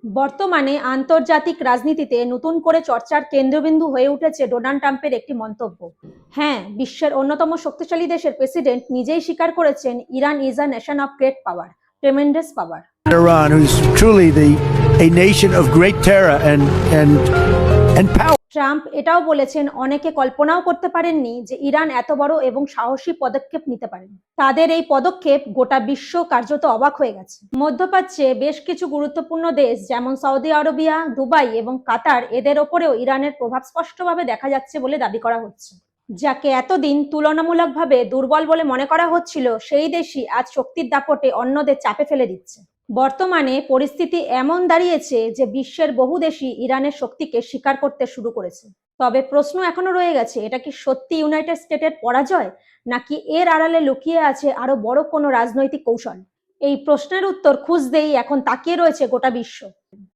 বর্তমানে আন্তর্জাতিক রাজনীতিতে নতুন করে চর্চার কেন্দ্রবিন্দু হয়ে উঠেছে ডোনাল্ড ট্রাম্পের একটি মন্তব্য। হ্যাঁ, বিশ্বের অন্যতম শক্তিশালী দেশের প্রেসিডেন্ট নিজেই স্বীকার করেছেন Iran is a nation of great power, tremendous power. Iran, who's truly a nation of great terror and power. Trump এটাও বলেছেন অনেকে কল্পনাও করতে পারেননি যে ইরান এত বড় এবং সাহসী পদক্ষেপ নিতে পারেন। তাদের এই পদক্ষেপ গোটা বিশ্ব কার্যত অবাক হয়ে গেছে। মধ্যপ্রাচ্যে বেশ কিছু গুরুত্বপূর্ণ দেশ যেমন সৌদি আরবিয়া, দুবাই এবং কাতার, এদের ওপরেও ইরানের প্রভাব স্পষ্টভাবে দেখা যাচ্ছে বলে দাবি করা হচ্ছে। যাকে এতদিন তুলনামূলকভাবে দুর্বল বলে মনে করা হচ্ছিল, সেই দেশই আজ শক্তির দাপটে অন্যদের চাপে ফেলে দিচ্ছে। বর্তমানে পরিস্থিতি এমন দাঁড়িয়েছে যে বিশ্বের বহু দেশই ইরানের শক্তিকে স্বীকার করতে শুরু করেছে। তবে প্রশ্ন এখনো রয়ে গেছে, এটা কি সত্যি ইউনাইটেড স্টেটের পরাজয়, নাকি এর আড়ালে লুকিয়ে আছে আরো বড় কোনো রাজনৈতিক কৌশল? এই প্রশ্নের উত্তর খুঁজতেই এখন তাকিয়ে রয়েছে গোটা বিশ্ব।